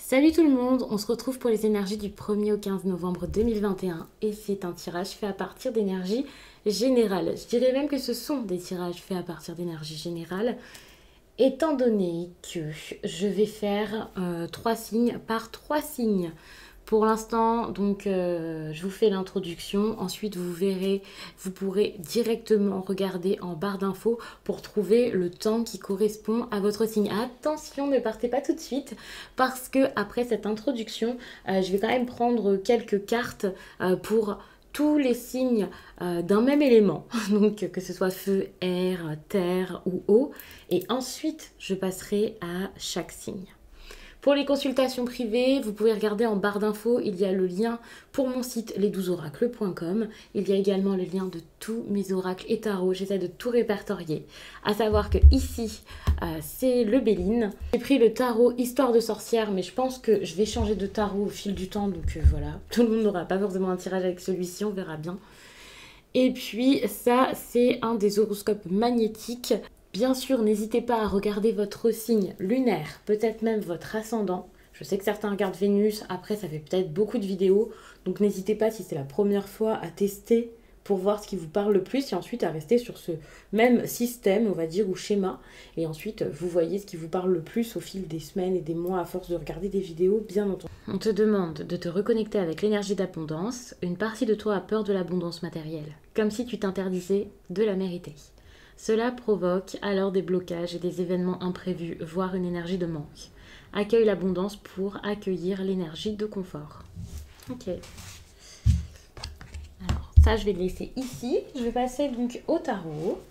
Salut tout le monde, on se retrouve pour les énergies du 1er au 15 novembre 2021 et c'est un tirage fait à partir d'énergie générale. Je dirais même que ce sont des tirages faits à partir d'énergie générale étant donné que je vais faire 3 signes par 3 signes. Pour l'instant, donc, je vous fais l'introduction. Ensuite, vous verrez, vous pourrez directement regarder en barre d'infos pour trouver le temps qui correspond à votre signe. Attention, ne partez pas tout de suite parce que après cette introduction, je vais quand même prendre quelques cartes pour tous les signes d'un même élément, donc que ce soit feu, air, terre ou eau. Et ensuite, je passerai à chaque signe. Pour les consultations privées, vous pouvez regarder en barre d'infos, il y a le lien pour mon site les12oracles.com. Il y a également le lien de tous mes oracles et tarots. J'essaie de tout répertorier. À savoir que ici, c'est le Béline. J'ai pris le tarot Histoire de sorcière, mais je pense que je vais changer de tarot au fil du temps. Donc voilà, tout le monde n'aura pas forcément un tirage avec celui-ci, on verra bien. Et puis ça, c'est un des horoscopes magnétiques. Bien sûr, n'hésitez pas à regarder votre signe lunaire, peut-être même votre ascendant. Je sais que certains regardent Vénus, après ça fait peut-être beaucoup de vidéos, donc n'hésitez pas si c'est la première fois à tester pour voir ce qui vous parle le plus et ensuite à rester sur ce même système, on va dire, ou schéma. Et ensuite, vous voyez ce qui vous parle le plus au fil des semaines et des mois à force de regarder des vidéos, bien entendu. On te demande de te reconnecter avec l'énergie d'abondance. Une partie de toi a peur de l'abondance matérielle, comme si tu t'interdisais de la mériter. Cela provoque alors des blocages et des événements imprévus, voire une énergie de manque. Accueille l'abondance pour accueillir l'énergie de confort. Ok. Alors, ça, je vais le laisser ici. Je vais passer donc au tarot.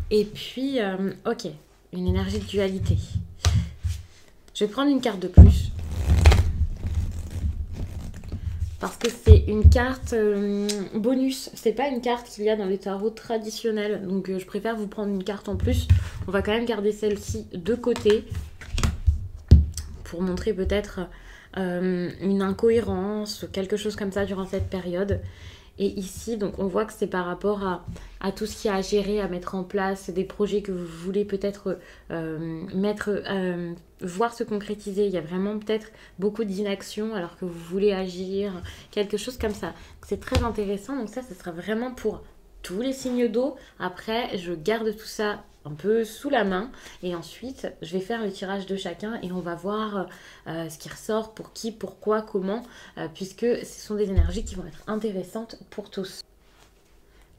Et puis, ok, une énergie de dualité. Je vais prendre une carte de plus. Parce que c'est une carte bonus, c'est pas une carte qu'il y a dans les tarots traditionnels. Donc je préfère vous prendre une carte en plus. On va quand même garder celle-ci de côté pour montrer peut-être une incohérence, quelque chose comme ça durant cette période. Et ici, donc on voit que c'est par rapport à tout ce qu'il y a à gérer, à mettre en place, des projets que vous voulez peut-être voir se concrétiser. Il y a vraiment peut-être beaucoup d'inaction alors que vous voulez agir, quelque chose comme ça. C'est très intéressant, donc ça sera vraiment pour tous les signes d'eau. Après, je garde tout ça un peu sous la main et ensuite je vais faire le tirage de chacun et on va voir ce qui ressort, pour qui, pourquoi, comment, puisque ce sont des énergies qui vont être intéressantes pour tous.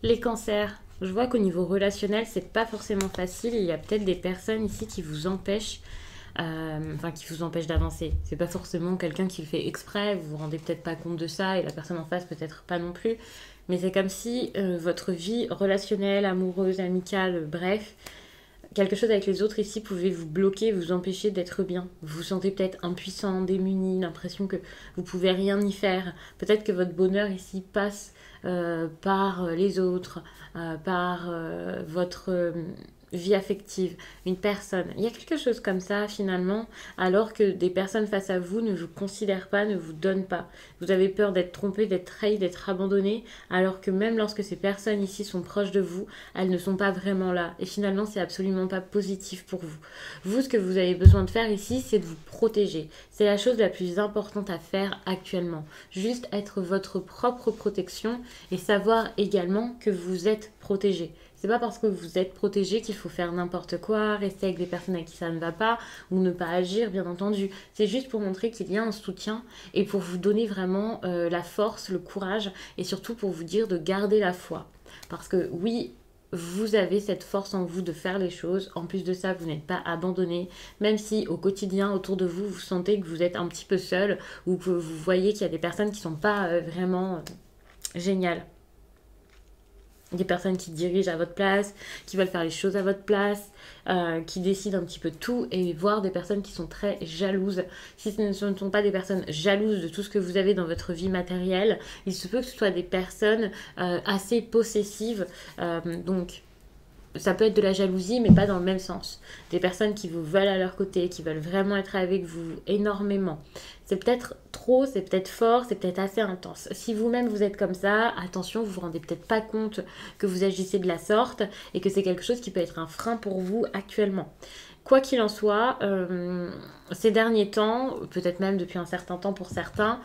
Les cancers, je vois qu'au niveau relationnel c'est pas forcément facile, il y a peut-être des personnes ici qui vous empêchent qui vous empêche d'avancer. C'est pas forcément quelqu'un qui le fait exprès, vous vous rendez peut-être pas compte de ça et la personne en face peut-être pas non plus, mais c'est comme si votre vie relationnelle, amoureuse, amicale, bref, quelque chose avec les autres ici pouvait vous bloquer, vous empêcher d'être bien. Vous vous sentez peut-être impuissant, démuni, l'impression que vous pouvez rien y faire. Peut-être que votre bonheur ici passe par les autres, par votre vie affective, une personne. Il y a quelque chose comme ça finalement, alors que des personnes face à vous ne vous considèrent pas, ne vous donnent pas. Vous avez peur d'être trompé, d'être trahi, d'être abandonné, alors que même lorsque ces personnes ici sont proches de vous, elles ne sont pas vraiment là. Et finalement, c'est absolument pas positif pour vous. Vous, ce que vous avez besoin de faire ici, c'est de vous protéger. C'est la chose la plus importante à faire actuellement. Juste être votre propre protection et savoir également que vous êtes protégé. C'est pas parce que vous êtes protégé qu'il faut faire n'importe quoi, rester avec des personnes à qui ça ne va pas ou ne pas agir, bien entendu. C'est juste pour montrer qu'il y a un soutien et pour vous donner vraiment la force, le courage et surtout pour vous dire de garder la foi. Parce que oui, vous avez cette force en vous de faire les choses. En plus de ça, vous n'êtes pas abandonné. Même si au quotidien, autour de vous, vous sentez que vous êtes un petit peu seul ou que vous voyez qu'il y a des personnes qui ne sont pas vraiment géniales. Des personnes qui dirigent à votre place, qui veulent faire les choses à votre place, qui décident un petit peu de tout, et voir des personnes qui sont très jalouses. Si ce ne sont pas des personnes jalouses de tout ce que vous avez dans votre vie matérielle, il se peut que ce soit des personnes assez possessives. Donc, ça peut être de la jalousie, mais pas dans le même sens. Des personnes qui vous veulent à leur côté, qui veulent vraiment être avec vous énormément. C'est peut-être trop, c'est peut-être fort, c'est peut-être assez intense. Si vous-même vous êtes comme ça, attention, vous vous rendez peut-être pas compte que vous agissez de la sorte et que c'est quelque chose qui peut être un frein pour vous actuellement. Quoi qu'il en soit, ces derniers temps, peut-être même depuis un certain temps pour certains,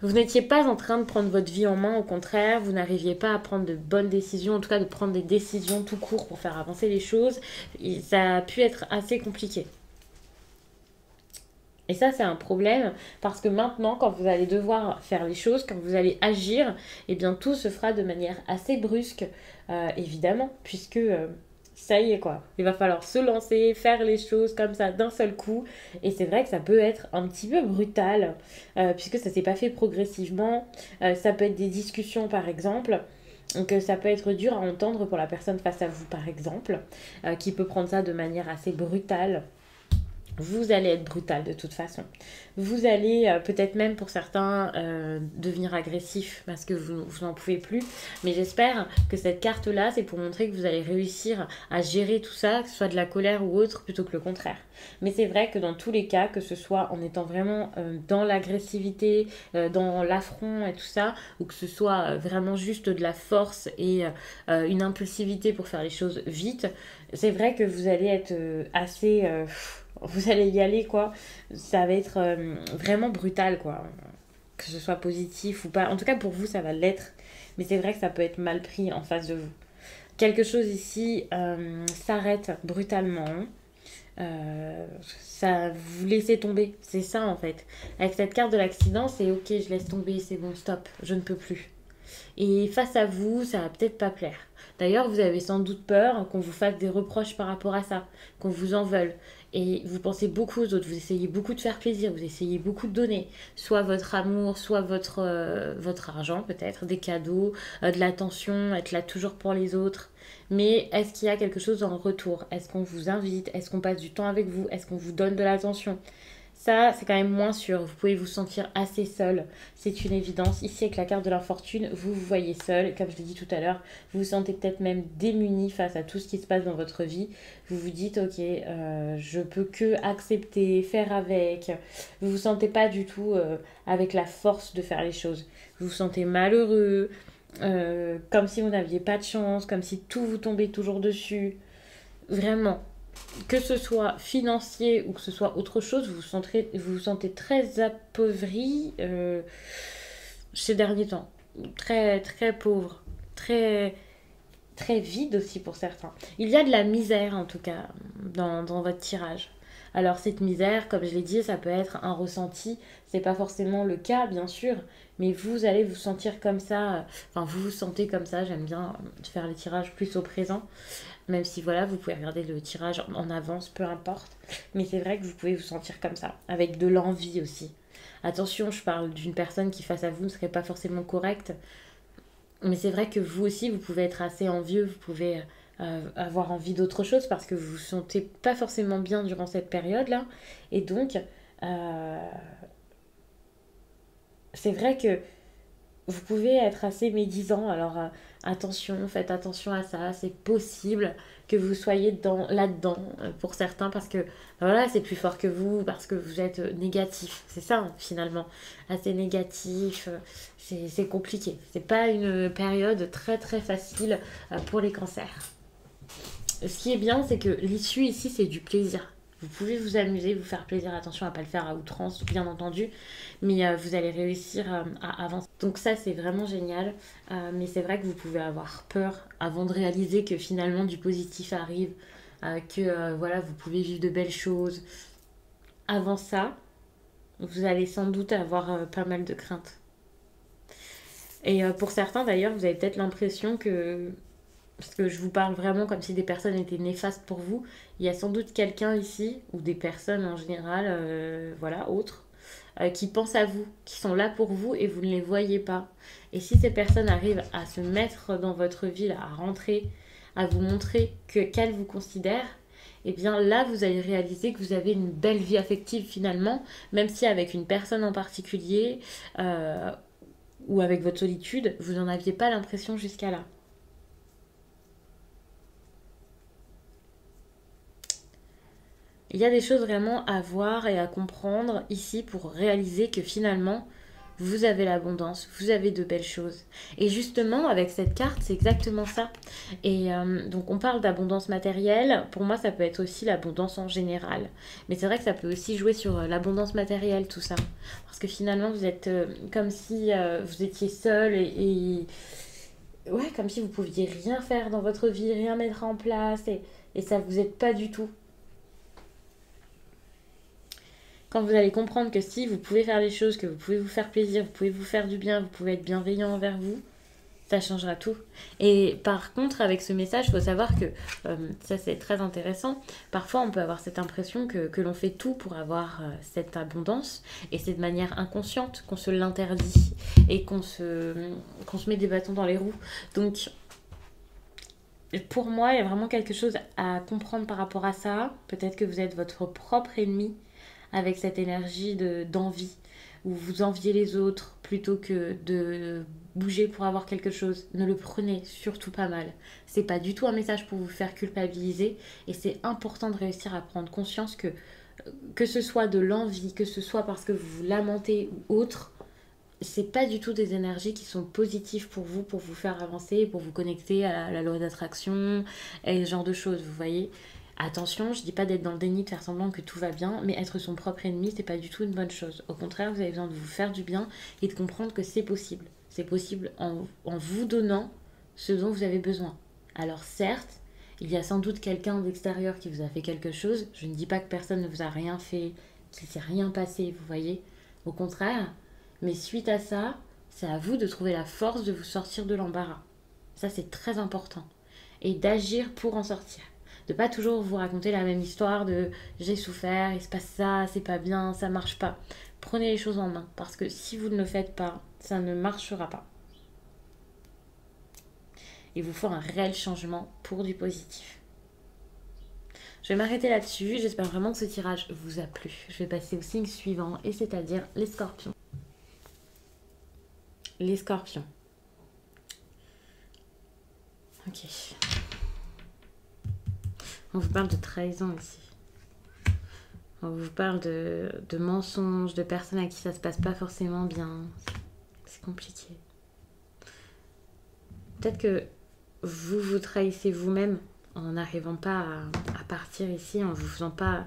vous n'étiez pas en train de prendre votre vie en main, au contraire, vous n'arriviez pas à prendre de bonnes décisions, en tout cas de prendre des décisions tout court pour faire avancer les choses. Et ça a pu être assez compliqué. Et ça, c'est un problème parce que maintenant, quand vous allez devoir faire les choses, quand vous allez agir, eh bien tout se fera de manière assez brusque, évidemment, puisque ça y est quoi. Il va falloir se lancer, faire les choses comme ça d'un seul coup. Et c'est vrai que ça peut être un petit peu brutal, puisque ça s'est pas fait progressivement. Ça peut être des discussions par exemple. Donc ça peut être dur à entendre pour la personne face à vous par exemple, qui peut prendre ça de manière assez brutale. Vous allez être brutal de toute façon. Vous allez peut-être même pour certains devenir agressif parce que vous n'en pouvez plus. Mais j'espère que cette carte-là, c'est pour montrer que vous allez réussir à gérer tout ça, que ce soit de la colère ou autre, plutôt que le contraire. Mais c'est vrai que dans tous les cas, que ce soit en étant vraiment dans l'agressivité, dans l'affront et tout ça, ou que ce soit vraiment juste de la force et une impulsivité pour faire les choses vite, c'est vrai que vous allez être assez... vous allez y aller quoi, ça va être vraiment brutal quoi, que ce soit positif ou pas, en tout cas pour vous ça va l'être, mais c'est vrai que ça peut être mal pris en face de vous. Quelque chose ici s'arrête brutalement, ça vous laissez tomber, c'est ça en fait. Avec cette carte de l'accident, c'est ok, je laisse tomber, c'est bon, stop, je ne peux plus. Et face à vous, ça va peut-être pas plaire. D'ailleurs, vous avez sans doute peur qu'on vous fasse des reproches par rapport à ça, qu'on vous en veuille. Et vous pensez beaucoup aux autres, vous essayez beaucoup de faire plaisir, vous essayez beaucoup de donner. Soit votre amour, soit votre argent peut-être, des cadeaux, de l'attention, être là toujours pour les autres. Mais est-ce qu'il y a quelque chose en retour? Est-ce qu'on vous invite? Est-ce qu'on passe du temps avec vous? Est-ce qu'on vous donne de l'attention? Ça, c'est quand même moins sûr. Vous pouvez vous sentir assez seul. C'est une évidence. Ici, avec la carte de l'infortune, vous vous voyez seul. Comme je l'ai dit tout à l'heure, vous vous sentez peut-être même démuni face à tout ce qui se passe dans votre vie. Vous vous dites, ok, je peux que accepter, faire avec. Vous vous sentez pas du tout avec la force de faire les choses. Vous vous sentez malheureux, comme si vous n'aviez pas de chance, comme si tout vous tombait toujours dessus. Vraiment, que ce soit financier ou que ce soit autre chose, vous vous sentez très appauvri ces derniers temps. Très, très pauvre. Très, très vide aussi pour certains. Il y a de la misère en tout cas dans votre tirage. Alors cette misère, comme je l'ai dit, ça peut être un ressenti. C'est pas forcément le cas, bien sûr, mais vous allez vous sentir comme ça. Enfin, vous vous sentez comme ça. J'aime bien faire les tirages plus au présent. Même si voilà, vous pouvez regarder le tirage en avance, peu importe. Mais c'est vrai que vous pouvez vous sentir comme ça, avec de l'envie aussi. Attention, je parle d'une personne qui face à vous ne serait pas forcément correcte. Mais c'est vrai que vous aussi, vous pouvez être assez envieux, vous pouvez avoir envie d'autre chose parce que vous vous sentez pas forcément bien durant cette période-là. Et donc, euh, c'est vrai que vous pouvez être assez médisant. Alors attention, faites attention à ça. C'est possible que vous soyez là-dedans pour certains parce que voilà, c'est plus fort que vous, parce que vous êtes négatif. C'est ça hein, finalement, assez négatif. C'est compliqué. C'est pas une période très très facile pour les cancers. Ce qui est bien, c'est que l'issue ici, c'est du plaisir. Vous pouvez vous amuser, vous faire plaisir, attention à ne pas le faire à outrance, bien entendu, mais vous allez réussir à avancer. Donc ça, c'est vraiment génial, mais c'est vrai que vous pouvez avoir peur avant de réaliser que finalement du positif arrive, que voilà, vous pouvez vivre de belles choses. Avant ça, vous allez sans doute avoir pas mal de craintes. Et pour certains d'ailleurs, vous avez peut-être l'impression que parce que je vous parle vraiment comme si des personnes étaient néfastes pour vous, il y a sans doute quelqu'un ici, ou des personnes en général, voilà, autres, qui pensent à vous, qui sont là pour vous et vous ne les voyez pas. Et si ces personnes arrivent à se mettre dans votre vie, à rentrer, à vous montrer qu'elles vous considèrent, et bien là, vous allez réaliser que vous avez une belle vie affective finalement, même si avec une personne en particulier, ou avec votre solitude, vous n'en aviez pas l'impression jusqu'à là. il y a des choses vraiment à voir et à comprendre ici pour réaliser que finalement, vous avez l'abondance, vous avez de belles choses. Et justement, avec cette carte, c'est exactement ça. Et donc, on parle d'abondance matérielle. Pour moi, ça peut être aussi l'abondance en général. Mais c'est vrai que ça peut aussi jouer sur l'abondance matérielle, tout ça. Parce que finalement, vous êtes comme si vous étiez seul ouais, comme si vous pouviez rien faire dans votre vie, rien mettre en place. Et ça vous aide pas du tout. Quand vous allez comprendre que si vous pouvez faire des choses, que vous pouvez vous faire plaisir, vous pouvez vous faire du bien, vous pouvez être bienveillant envers vous, ça changera tout. Et par contre, avec ce message, il faut savoir que, ça c'est très intéressant, parfois on peut avoir cette impression que l'on fait tout pour avoir cette abondance, et c'est de manière inconsciente qu'on se l'interdit, et qu'on se met des bâtons dans les roues. Donc, pour moi, il y a vraiment quelque chose à comprendre par rapport à ça. Peut-être que vous êtes votre propre ennemi avec cette énergie d'envie, où vous enviez les autres plutôt que de bouger pour avoir quelque chose. Ne le prenez surtout pas mal. C'est pas du tout un message pour vous faire culpabiliser, et c'est important de réussir à prendre conscience que ce soit de l'envie, que ce soit parce que vous vous lamentez ou autre, c'est pas du tout des énergies qui sont positives pour vous faire avancer, pour vous connecter à la loi d'attraction et ce genre de choses, vous voyez. Attention, je dis pas d'être dans le déni, de faire semblant que tout va bien, mais être son propre ennemi, c'est pas du tout une bonne chose. Au contraire, vous avez besoin de vous faire du bien et de comprendre que c'est possible. C'est possible en vous donnant ce dont vous avez besoin. Alors certes, il y a sans doute quelqu'un d'extérieur qui vous a fait quelque chose. Je ne dis pas que personne ne vous a rien fait, qu'il ne s'est rien passé, vous voyez. Au contraire, mais suite à ça, c'est à vous de trouver la force de vous sortir de l'embarras. Ça, c'est très important. Et d'agir pour en sortir. De pas toujours vous raconter la même histoire de j'ai souffert, il se passe ça, c'est pas bien, ça marche pas. Prenez les choses en main, parce que si vous ne le faites pas, ça ne marchera pas. Il vous faut un réel changement pour du positif. Je vais m'arrêter là-dessus, j'espère vraiment que ce tirage vous a plu. Je vais passer au signe suivant, et c'est-à-dire les scorpions. Les scorpions. Ok. On vous parle de trahison ici. On vous parle de mensonges, de personnes à qui ça se passe pas forcément bien. C'est compliqué. Peut-être que vous vous trahissez vous-même en n'arrivant pas à partir ici, en ne vous faisant pas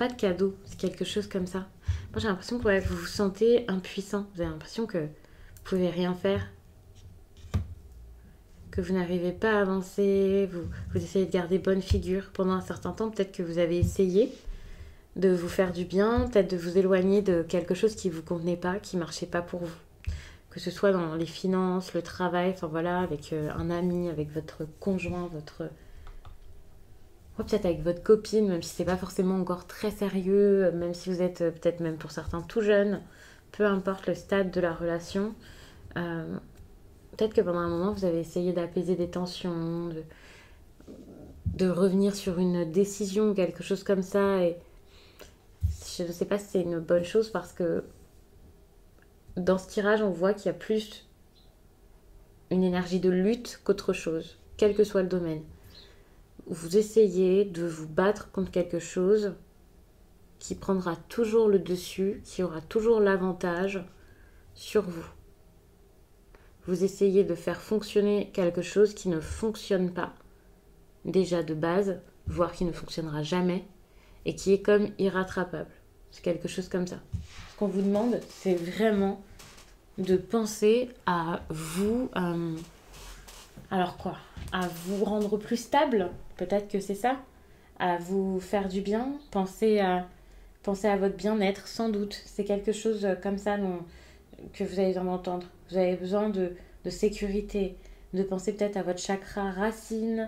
de cadeaux. C'est quelque chose comme ça. Moi j'ai l'impression que vous vous sentez impuissant. Vous avez l'impression que vous pouvez rien faire, que vous n'arrivez pas à avancer, vous essayez de garder bonne figure pendant un certain temps. Peut-être que vous avez essayé de vous faire du bien, peut-être de vous éloigner de quelque chose qui ne vous convenait pas, qui ne marchait pas pour vous. Que ce soit dans les finances, le travail, enfin voilà, avec un ami, avec votre conjoint, peut-être avec votre copine, même si c'est pas forcément encore très sérieux, même si vous êtes peut-être même pour certains tout jeune, peu importe le stade de la relation. Peut-être que pendant un moment, vous avez essayé d'apaiser des tensions, de revenir sur une décision ou quelque chose comme ça. Et je ne sais pas si c'est une bonne chose, parce que dans ce tirage, on voit qu'il y a plus une énergie de lutte qu'autre chose, quel que soit le domaine. Vous essayez de vous battre contre quelque chose qui prendra toujours le dessus, qui aura toujours l'avantage sur vous. Vous essayez de faire fonctionner quelque chose qui ne fonctionne pas, déjà de base, voire qui ne fonctionnera jamais, et qui est comme irrattrapable. C'est quelque chose comme ça. Ce qu'on vous demande, c'est vraiment de penser à vous... alors quoi ? À vous rendre plus stable, peut-être que c'est ça. À vous faire du bien, penser à votre bien-être, sans doute. C'est quelque chose comme ça que vous avez besoin d'entendre. Vous avez besoin de sécurité, de penser peut-être à votre chakra racine.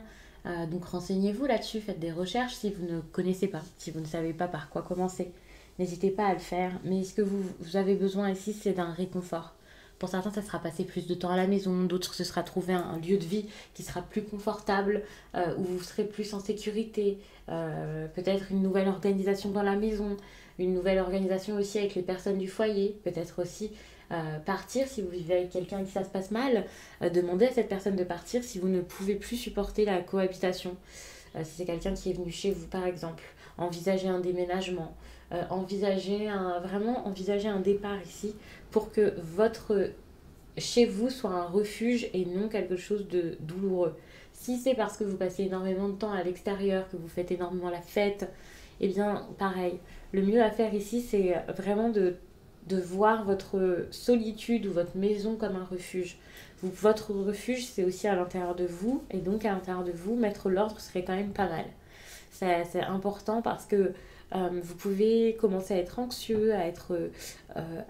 Donc renseignez-vous là-dessus, faites des recherches si vous ne connaissez pas, si vous ne savez pas par quoi commencer. N'hésitez pas à le faire. Mais ce que vous avez besoin ici, c'est d'un réconfort. Pour certains, ça sera passer plus de temps à la maison. D'autres, ce sera trouver un lieu de vie qui sera plus confortable, où vous serez plus en sécurité. Peut-être une nouvelle organisation dans la maison, une nouvelle organisation aussi avec les personnes du foyer. Peut-être aussi partir si vous vivez avec quelqu'un et que ça se passe mal. Demandez à cette personne de partir si vous ne pouvez plus supporter la cohabitation. si c'est quelqu'un qui est venu chez vous par exemple, envisager un déménagement, vraiment envisager un départ ici pour que votre chez vous soit un refuge et non quelque chose de douloureux. Si c'est parce que vous passez énormément de temps à l'extérieur, que vous faites énormément la fête, eh bien pareil. Le mieux à faire ici, c'est vraiment de voir votre solitude ou votre maison comme un refuge. Votre refuge, c'est aussi à l'intérieur de vous, et donc à l'intérieur de vous, mettre l'ordre serait quand même pas mal. C'est important parce que vous pouvez commencer à être anxieux, à être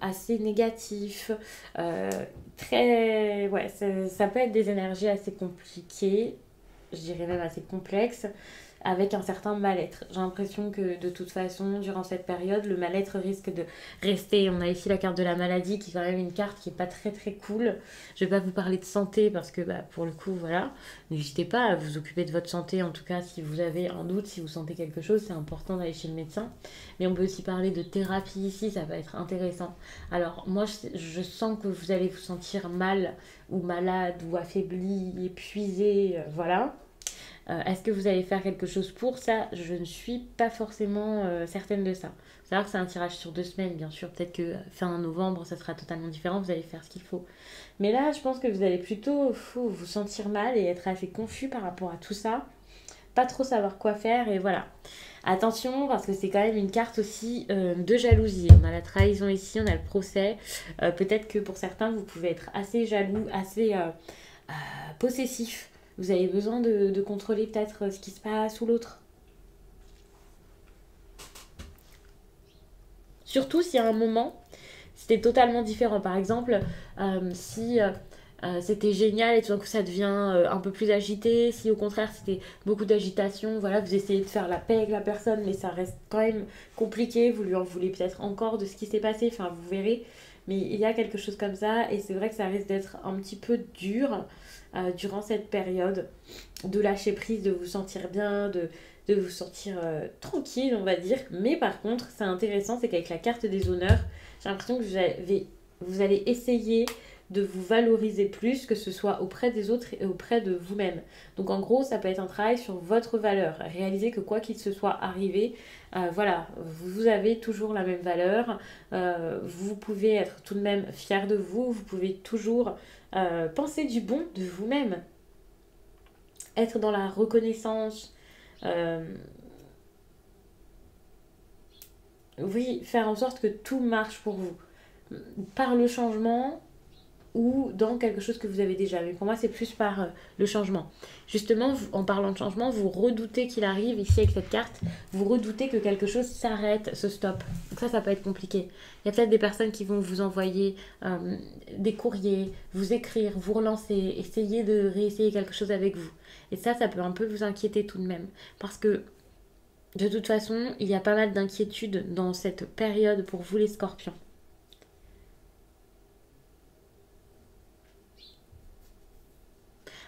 assez négatif. euh, Ouais, ça peut être des énergies assez compliquées, je dirais même assez complexes, avec un certain mal-être. J'ai l'impression que de toute façon, durant cette période, le mal-être risque de rester. On a ici la carte de la maladie qui est quand même une carte qui est pas très très cool. Je vais pas vous parler de santé parce que bah, pour le coup, voilà, n'hésitez pas à vous occuper de votre santé. En tout cas, si vous avez un doute, si vous sentez quelque chose, c'est important d'aller chez le médecin. Mais on peut aussi parler de thérapie ici, ça va être intéressant. Alors moi, je sens que vous allez vous sentir mal ou malade ou affaibli, épuisé, voilà. Est-ce que vous allez faire quelque chose pour ça? Je ne suis pas forcément certaine de ça. C'est savoir que c'est un tirage sur 2 semaines, bien sûr. Peut-être que fin novembre, ça sera totalement différent. Vous allez faire ce qu'il faut. Mais là, je pense que vous allez plutôt vous sentir mal et être assez confus par rapport à tout ça. Pas trop savoir quoi faire et voilà. Attention, parce que c'est quand même une carte aussi de jalousie. On a la trahison ici, on a le procès. Peut-être que pour certains, vous pouvez être assez jaloux, assez possessif. Vous avez besoin de contrôler peut-être ce qui se passe ou l'autre. Surtout si à un moment, c'était totalement différent. Par exemple, si c'était génial et tout d'un coup ça devient un peu plus agité, si au contraire c'était beaucoup d'agitation, voilà, vous essayez de faire la paix avec la personne, mais ça reste quand même compliqué, vous lui en voulez peut-être encore de ce qui s'est passé, enfin vous verrez. Mais il y a quelque chose comme ça et c'est vrai que ça risque d'être un petit peu dur durant cette période de lâcher prise, de vous sentir bien, de vous sentir tranquille, on va dire. Mais par contre, c'est intéressant, c'est qu'avec la carte des honneurs, j'ai l'impression que vous allez essayer de vous valoriser plus, que ce soit auprès des autres et auprès de vous-même. Donc en gros, ça peut être un travail sur votre valeur. Réalisez que quoi qu'il se soit arrivé, voilà, vous avez toujours la même valeur. Vous pouvez être tout de même fier de vous. Vous pouvez toujours penser du bon de vous-même. Être dans la reconnaissance. euh, oui, faire en sorte que tout marche pour vous. Par le changement, ou dans quelque chose que vous avez déjà. Mais pour moi, c'est plus par le changement. Justement, en parlant de changement, vous redoutez qu'il arrive ici avec cette carte, vous redoutez que quelque chose s'arrête, se stoppe. Donc ça peut être compliqué. Il y a peut-être des personnes qui vont vous envoyer des courriers, vous écrire, vous relancer, essayer de réessayer quelque chose avec vous. Et ça peut un peu vous inquiéter tout de même. Parce que de toute façon, il y a pas mal d'inquiétudes dans cette période pour vous les scorpions.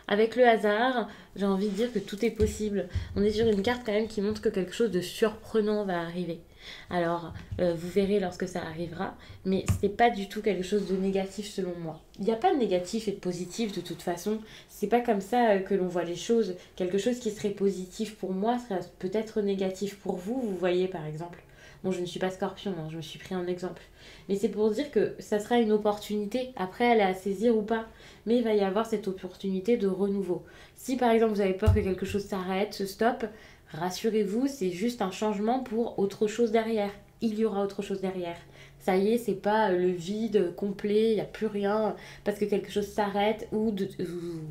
Avec le hasard, j'ai envie de dire que tout est possible. On est sur une carte quand même qui montre que quelque chose de surprenant va arriver. Alors, vous verrez lorsque ça arrivera, mais ce n'est pas du tout quelque chose de négatif selon moi. Il n'y a pas de négatif et de positif de toute façon. C'est pas comme ça que l'on voit les choses. Quelque chose qui serait positif pour moi serait peut-être négatif pour vous, vous voyez par exemple. Bon, je ne suis pas scorpion, hein, je me suis pris un exemple. Mais c'est pour dire que ça sera une opportunité. Après, elle est à saisir ou pas. Mais il va y avoir cette opportunité de renouveau. Si par exemple vous avez peur que quelque chose s'arrête, se stoppe, rassurez-vous, c'est juste un changement pour autre chose derrière. Il y aura autre chose derrière. Ça y est, c'est pas le vide complet, il n'y a plus rien parce que quelque chose s'arrête ou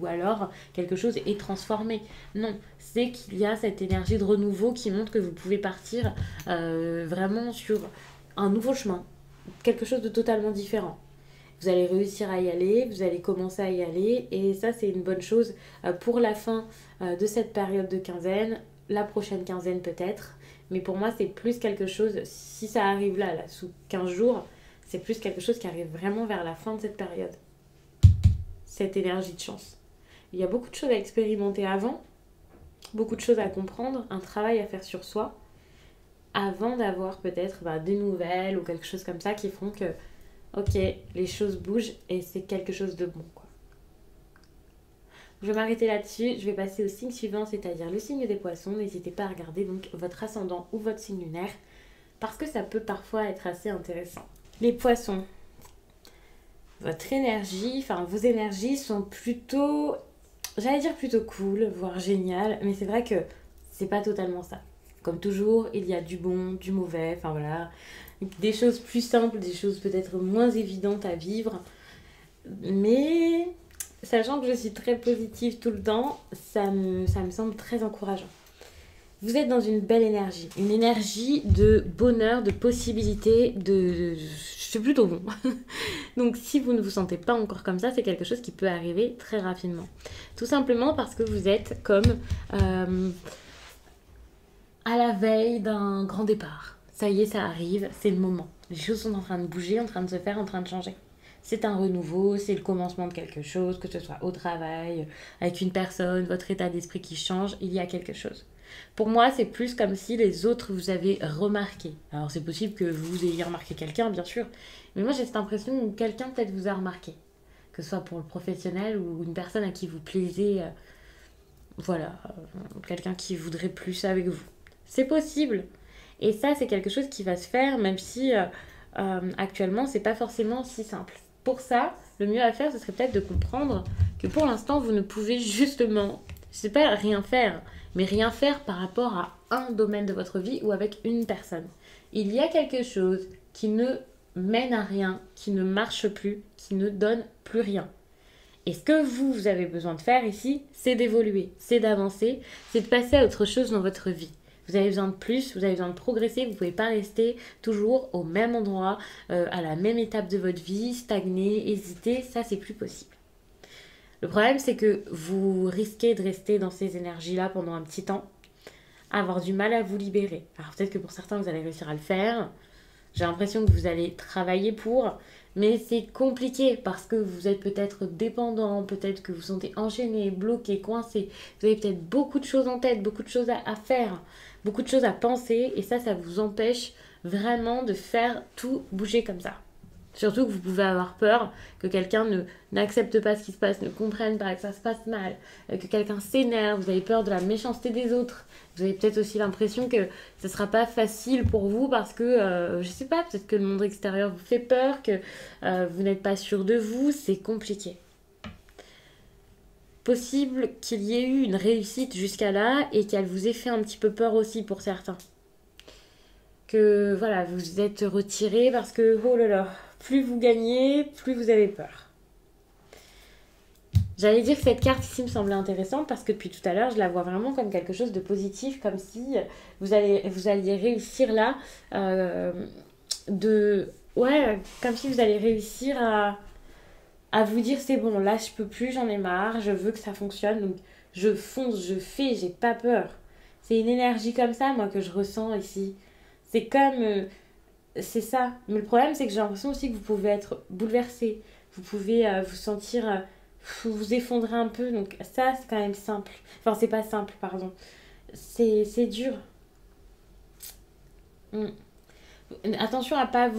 alors quelque chose est transformé. Non, c'est qu'il y a cette énergie de renouveau qui montre que vous pouvez partir vraiment sur un nouveau chemin, quelque chose de totalement différent. Vous allez réussir à y aller, vous allez commencer à y aller et ça c'est une bonne chose pour la fin de cette période de quinzaine, la prochaine quinzaine peut-être. Mais pour moi c'est plus quelque chose, si ça arrive là sous 15 jours, c'est plus quelque chose qui arrive vraiment vers la fin de cette période. Cette énergie de chance. Il y a beaucoup de choses à expérimenter avant, beaucoup de choses à comprendre, un travail à faire sur soi, avant d'avoir peut-être des nouvelles ou quelque chose comme ça qui feront que ok, les choses bougent et c'est quelque chose de bon, quoi. Je vais m'arrêter là-dessus. Je vais passer au signe suivant, c'est-à-dire le signe des poissons. N'hésitez pas à regarder donc votre ascendant ou votre signe lunaire parce que ça peut parfois être assez intéressant. Les poissons, votre énergie, enfin vos énergies sont plutôt, j'allais dire plutôt cool, voire géniales, mais c'est vrai que c'est pas totalement ça. Comme toujours, il y a du bon, du mauvais, enfin voilà, des choses plus simples, des choses peut-être moins évidentes à vivre, mais sachant que je suis très positive tout le temps, ça me semble très encourageant. Vous êtes dans une belle énergie, une énergie de bonheur, de possibilité, c'est plutôt bon. Donc si vous ne vous sentez pas encore comme ça, c'est quelque chose qui peut arriver très rapidement. Tout simplement parce que vous êtes comme à la veille d'un grand départ. Ça y est, ça arrive, c'est le moment. Les choses sont en train de bouger, en train de se faire, en train de changer. C'est un renouveau, c'est le commencement de quelque chose, que ce soit au travail, avec une personne, votre état d'esprit qui change, il y a quelque chose. Pour moi, c'est plus comme si les autres vous avaient remarqué. Alors c'est possible que vous ayez remarqué quelqu'un, bien sûr, mais moi j'ai cette impression que quelqu'un peut-être vous a remarqué. Que ce soit pour le professionnel ou une personne à qui vous plaisez, voilà, quelqu'un qui voudrait plus avec vous. C'est possible. Et ça, c'est quelque chose qui va se faire, même si actuellement, c'est pas forcément si simple. Pour ça, le mieux à faire, ce serait peut-être de comprendre que pour l'instant, vous ne pouvez justement, je sais pas rien faire, mais rien faire par rapport à un domaine de votre vie ou avec une personne. Il y a quelque chose qui ne mène à rien, qui ne marche plus, qui ne donne plus rien. Et ce que vous avez besoin de faire ici, c'est d'évoluer, c'est d'avancer, c'est de passer à autre chose dans votre vie. Vous avez besoin de plus, vous avez besoin de progresser, vous ne pouvez pas rester toujours au même endroit, à la même étape de votre vie, stagner, hésiter, ça c'est plus possible. Le problème c'est que vous risquez de rester dans ces énergies-là pendant un petit temps, avoir du mal à vous libérer. Alors peut-être que pour certains vous allez réussir à le faire, j'ai l'impression que vous allez travailler pour, mais c'est compliqué parce que vous êtes peut-être dépendant, peut-être que vous vous sentez enchaîné, bloqué, coincé. Vous avez peut-être beaucoup de choses en tête, beaucoup de choses à faire, beaucoup de choses à penser et ça vous empêche vraiment de faire tout bouger comme ça. Surtout que vous pouvez avoir peur que quelqu'un n'accepte pas ce qui se passe, ne comprenne pas, que ça se passe mal, que quelqu'un s'énerve, vous avez peur de la méchanceté des autres. Vous avez peut-être aussi l'impression que ce ne sera pas facile pour vous parce que, je sais pas, peut-être que le monde extérieur vous fait peur, que vous n'êtes pas sûr de vous, c'est compliqué. Possible qu'il y ait eu une réussite jusqu'à là et qu'elle vous ait fait un petit peu peur aussi pour certains. Que voilà, vous vous êtes retiré parce que, oh là là, plus vous gagnez, plus vous avez peur. J'allais dire que cette carte ici me semblait intéressante parce que depuis tout à l'heure, je la vois vraiment comme quelque chose de positif, comme si vous alliez réussir là, ouais, comme si vous alliez réussir à vous dire c'est bon, là je peux plus, j'en ai marre, je veux que ça fonctionne, donc je fonce, je fais, j'ai pas peur. C'est une énergie comme ça, moi, que je ressens ici. C'est comme... c'est ça. Mais le problème, c'est que j'ai l'impression aussi que vous pouvez être bouleversé. Vous pouvez vous sentir... vous effondrer un peu. Donc ça, c'est quand même simple. Enfin, c'est pas simple, pardon. C'est dur. Mm. Attention à pas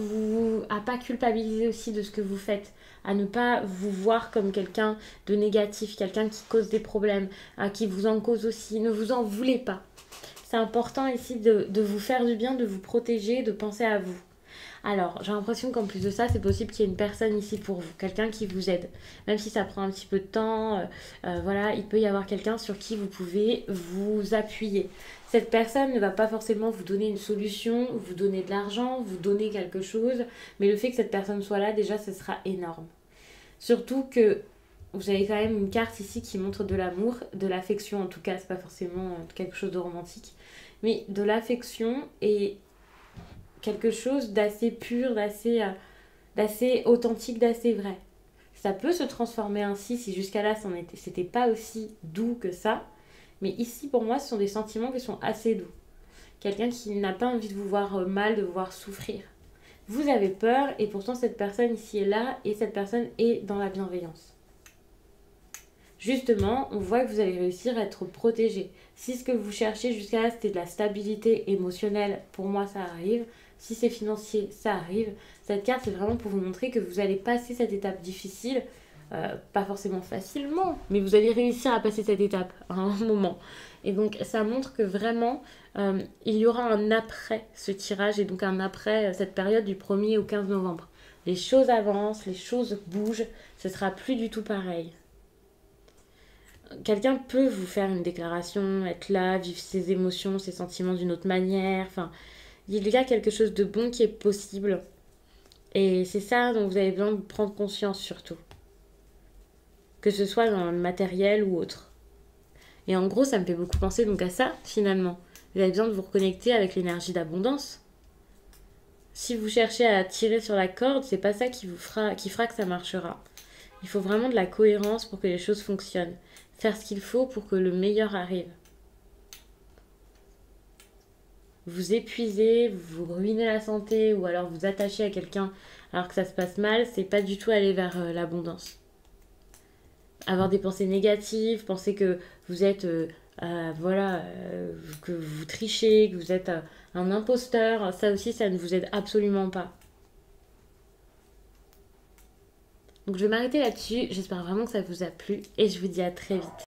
culpabiliser aussi de ce que vous faites. À ne pas vous voir comme quelqu'un de négatif, quelqu'un qui cause des problèmes, qui vous en cause aussi. Ne vous en voulez pas. C'est important ici de vous faire du bien, de vous protéger, de penser à vous. Alors, j'ai l'impression qu'en plus de ça, c'est possible qu'il y ait une personne ici pour vous, quelqu'un qui vous aide. Même si ça prend un petit peu de temps, voilà, il peut y avoir quelqu'un sur qui vous pouvez vous appuyer. Cette personne ne va pas forcément vous donner une solution, vous donner de l'argent, vous donner quelque chose, mais le fait que cette personne soit là, déjà, ce sera énorme. Surtout que vous avez quand même une carte ici qui montre de l'amour, de l'affection en tout cas, c'est pas forcément quelque chose de romantique, mais de l'affection et quelque chose d'assez pur, d'assez authentique, d'assez vrai. Ça peut se transformer ainsi si jusqu'à là c'était pas aussi doux que ça, mais ici pour moi ce sont des sentiments qui sont assez doux. Quelqu'un qui n'a pas envie de vous voir mal, de vous voir souffrir. Vous avez peur et pourtant cette personne ici est là et cette personne est dans la bienveillance. Justement, on voit que vous allez réussir à être protégé. Si ce que vous cherchez jusqu'à là, c'était de la stabilité émotionnelle, pour moi, ça arrive. Si c'est financier, ça arrive. Cette carte, c'est vraiment pour vous montrer que vous allez passer cette étape difficile pas forcément facilement, mais vous allez réussir à passer cette étape à un moment. Et donc ça montre que vraiment, il y aura un après ce tirage et donc un après cette période du 1er au 15 novembre. Les choses avancent, les choses bougent, ce sera plus du tout pareil. Quelqu'un peut vous faire une déclaration, être là, vivre ses émotions, ses sentiments d'une autre manière. Enfin, il y a quelque chose de bon qui est possible. Et c'est ça dont vous avez besoin de prendre conscience surtout. Que ce soit dans le matériel ou autre. Et en gros, ça me fait beaucoup penser donc à ça, finalement. Vous avez besoin de vous reconnecter avec l'énergie d'abondance. Si vous cherchez à tirer sur la corde, c'est pas ça qui fera que ça marchera. Il faut vraiment de la cohérence pour que les choses fonctionnent. Faire ce qu'il faut pour que le meilleur arrive. Vous épuisez, vous ruinez la santé ou alors vous attachez à quelqu'un alors que ça se passe mal, c'est pas du tout aller vers l'abondance. Avoir des pensées négatives, penser que vous êtes que vous trichez, que vous êtes un imposteur, ça aussi ça ne vous aide absolument pas. Donc je vais m'arrêter là-dessus, j'espère vraiment que ça vous a plu et je vous dis à très vite.